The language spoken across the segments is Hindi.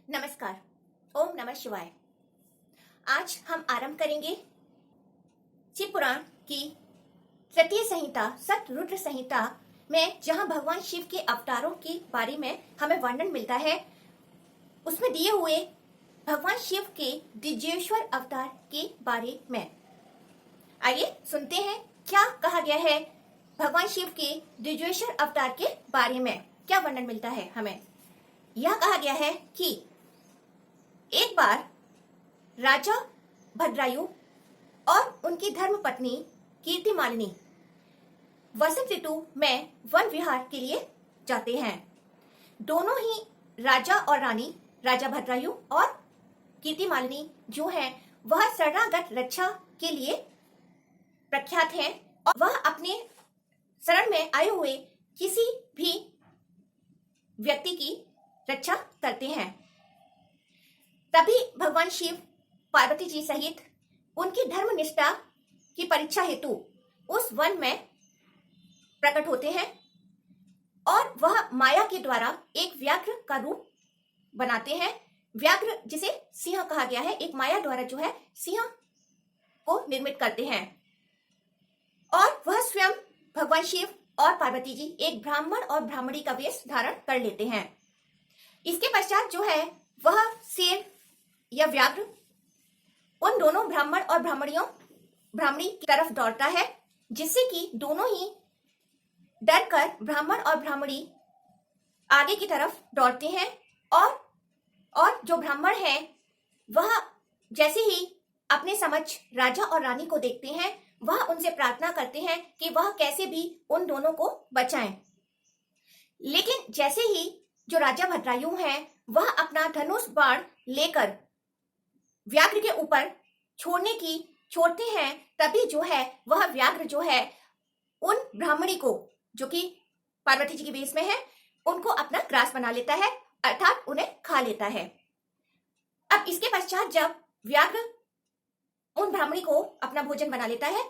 नमस्कार। ओम नमः शिवाय। आज हम आरंभ करेंगे शिव पुराण की तृतीय संहिता सतरुद्र संहिता में, जहां भगवान शिव के अवतारों के बारे में हमें वर्णन मिलता है। उसमें दिए हुए भगवान शिव के द्विजेश्वर अवतार के बारे में। आइए सुनते हैं क्या कहा गया है भगवान शिव के द्विजेश्वर अवतार के बारे में। क्या वर्णन मिलता है हमें। यह कहा गया है कि एक बार राजा भद्रायु और उनकी धर्म पत्नी कीर्तिमालिनी वसंत ऋतु में वन विहार के लिए जाते हैं। दोनों ही राजा और रानी, राजा भद्रायु और कीर्तिमालिनी जो हैं, वह शरणागत रक्षा के लिए प्रख्यात हैं और वह अपने शरण में आए हुए किसी भी व्यक्ति की रक्षा करते हैं। तभी भगवान शिव पार्वती जी सहित उनकी धर्मनिष्ठा की परीक्षा हेतु उस वन में प्रकट होते हैं और वह माया के द्वारा एक व्याघ्र का रूप बनाते हैं। व्याघ्र जिसे सिंह कहा गया है, एक माया द्वारा जो है सिंह को निर्मित करते हैं और वह स्वयं भगवान शिव और पार्वती जी एक ब्राह्मण और ब्राह्मणी का वेश धारण कर लेते हैं। इसके पश्चात जो है वह शेर या व्याघ्र उन दोनों ब्राह्मण और ब्राह्मणी की तरफ दौड़ता है, जिससे कि दोनों ही डर कर ब्राह्मण और ब्राह्मणी आगे की तरफ दौड़ते हैं और जो ब्राह्मण है वह जैसे ही अपने समक्ष राजा और रानी को देखते हैं, वह उनसे प्रार्थना करते हैं कि वह कैसे भी उन दोनों को बचाएं। लेकिन जैसे ही जो राजा भद्रायु हैं, वह अपना धनुष बाण लेकर व्याघ्र के ऊपर छोड़ते हैं, तभी जो है वह व्याघ्र जो है उन ब्राह्मणी को, जो कि पार्वती जी के वेश में है, उनको अपना ग्रास बना लेता है, अर्थात उन्हें खा लेता है। अब इसके पश्चात जब व्याघ्र उन ब्राह्मणी को अपना भोजन बना लेता है,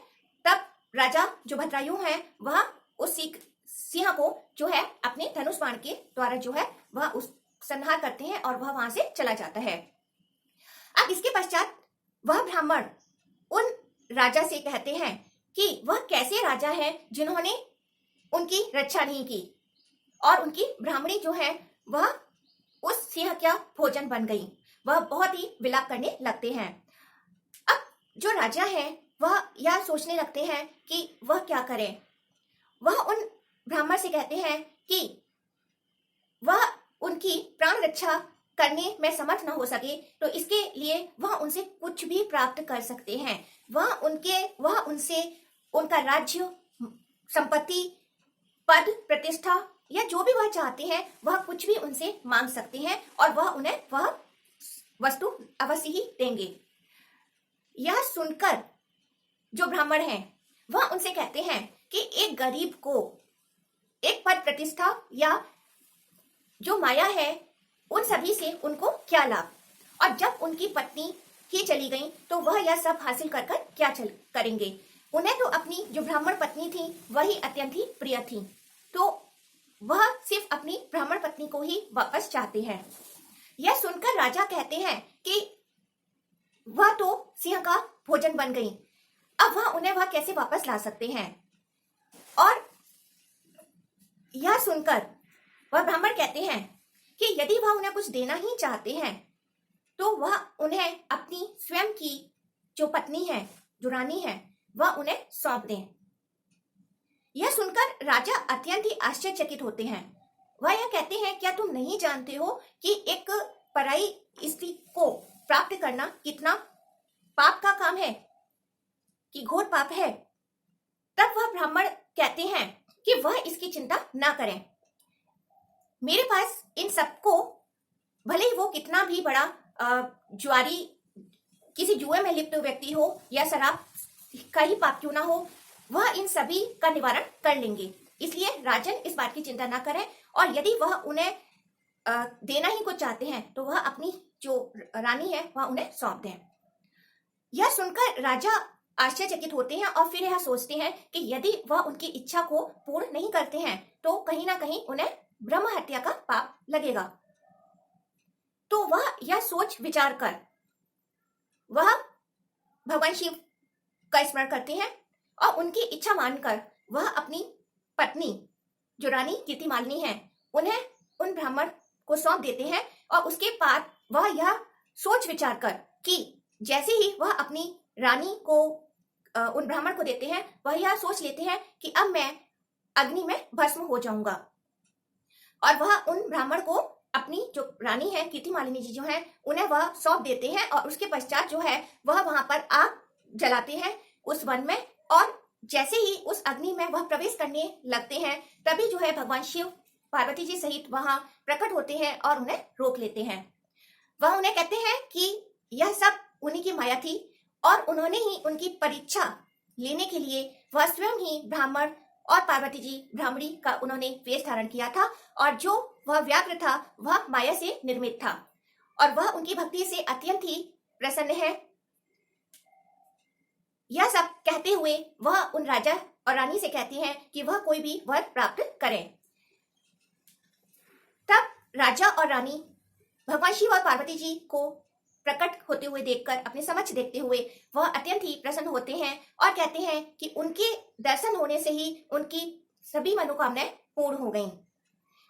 तब राजा जो भद्रायु है वह उस सिंह को जो है अपने धनुष बाण के द्वारा जो है वह उस संहार करते हैं और वह वहां से चला जाता है। अब इसके पश्चात वह ब्राह्मण उन राजा से कहते हैं कि वह कैसे राजा है जिन्होंने उनकी रक्षा नहीं की और उनकी ब्राह्मणी जो है वह उस सिंह का भोजन बन गई। वह बहुत ही विलाप करने लगते हैं। अब जो राजा है वह यह सोचने लगते हैं कि वह क्या करें। वह उन ब्राह्मण से कहते हैं कि वह उनकी प्राण रक्षा करने में समर्थ न हो सके तो इसके लिए वह उनसे कुछ भी प्राप्त कर सकते हैं। वह उनसे उनका राज्य, संपत्ति, पद, प्रतिष्ठा या जो भी वह चाहते हैं वह कुछ भी उनसे मांग सकते हैं और वह उन्हें वह वस्तु अवश्य ही देंगे। यह सुनकर जो ब्राह्मण हैं वह उनसे कहते हैं कि एक गरीब को एक पद, प्रतिष्ठा या जो माया है उन सभी से उनको क्या लाभ, और जब उनकी पत्नी ही चली गई तो वह यह सब हासिल कर क्या करेंगे। उन्हें तो अपनी जो ब्राह्मण पत्नी थी वही अत्यंत ही प्रिय थी, तो वह सिर्फ अपनी ब्राह्मण पत्नी को ही वापस चाहते हैं। यह सुनकर राजा कहते हैं कि वह तो सिंह का भोजन बन गई, अब वह कैसे वापस ला सकते हैं। और यह सुनकर वह ब्राह्मण कहते हैं कि यदि वह उन्हें कुछ देना ही चाहते हैं तो वह उन्हें अपनी स्वयं की जो पत्नी है, जो रानी है, वह उन्हें सौंप दें। यह सुनकर राजा अत्यंत ही आश्चर्यचकित होते हैं। वह यह कहते हैं, क्या तुम नहीं जानते हो कि एक पराई स्त्री को प्राप्त करना कितना पाप का काम है, कि घोर पाप है। तब वह ब्राह्मण कहते हैं कि वह इसकी चिंता ना करें। मेरे पास इन सबको, भले ही वो कितना भी बड़ा जुआरी, किसी जुए में लिप्त व्यक्ति हो या शराब का ही पाप क्यों ना हो, वह इन सभी का निवारण कर लेंगे। इसलिए राजन इस बात की चिंता ना करें और यदि वह उन्हें देना ही कुछ चाहते हैं तो वह अपनी जो रानी है वह उन्हें सौंप दें। यह सुनकर राजा आश्चर्यचकित होते हैं और फिर यह सोचते हैं कि यदि वह उनकी इच्छा को पूर्ण नहीं करते हैं तो कहीं ना कहीं उन्हें ब्रह्म हत्या का पाप लगेगा। तो वह यह सोच विचार कर वह भगवान शिव का स्मरण करते हैं और उनकी इच्छा मानकर वह अपनी पत्नी जो रानी कीर्तिमालिनी है उन्हें उन ब्राह्मण को सौंप देते हैं। और उसके बाद वह यह सोच विचार कर कि जैसे ही वह अपनी रानी को उन ब्राह्मण को देते हैं वह यह सोच लेते हैं कि अब मैं अग्नि में भस्म हो जाऊंगा। और वह उन ब्राह्मण को अपनी जो रानी है कीर्तिमालिनी जी जो है उन्हें वह सौंप देते हैं। और उसके पश्चात जो है वह वहां पर आग जलाते हैं उस वन में। और जैसे ही उस अग्नि में वह प्रवेश करने लगते हैं तभी जो है भगवान शिव पार्वती जी सहित वहां प्रकट होते हैं और उन्हें रोक लेते हैं। वह उन्हें कहते हैं कि यह सब उन्हीं की माया थी और उन्होंने ही उनकी परीक्षा लेने के लिए वह स्वयं ही ब्राह्मण और पार्वती जी ब्राह्मणी का उन्होंने वेश धारण किया था। और जो वह व्याघ्र था वह माया से निर्मित था और वह उनकी भक्ति से अत्यंत ही प्रसन्न है। यह सब कहते हुए वह उन राजा और रानी से कहती हैं कि वह कोई भी वर प्राप्त करें। तब राजा और रानी भगवान शिव और पार्वती जी को प्रकट होते हुए देखकर अपने समक्ष देखते हुए वह अत्यंत ही प्रसन्न होते हैं और कहते हैं कि उनके दर्शन होने से ही उनकी सभी मनोकामनाएं पूर्ण हो गईं।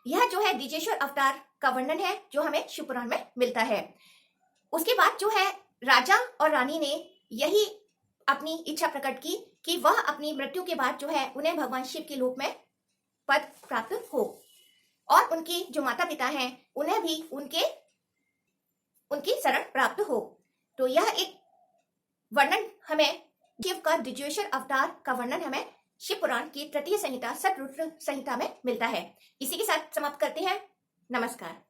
यह जो है द्विजेश्वर अवतार का वर्णन है जो हमें शिव पुराण में मिलता है। उसके बाद जो है राजा और रानी ने यही अपनी इच्छा प्रकट की कि वह अपनी मृत्यु के बाद जो है उन्हें भगवान शिव के रूप में पद प्राप्त हो और उनके जो माता पिता हैं उन्हें भी उनकी शरण प्राप्त हो। तो यह एक वर्णन हमें शिव का द्विजेश्वर अवतार का वर्णन हमें शिव पुराण की तृतीय संहिता सतरुद्र संहिता में मिलता है। इसी के साथ समाप्त करते हैं। नमस्कार।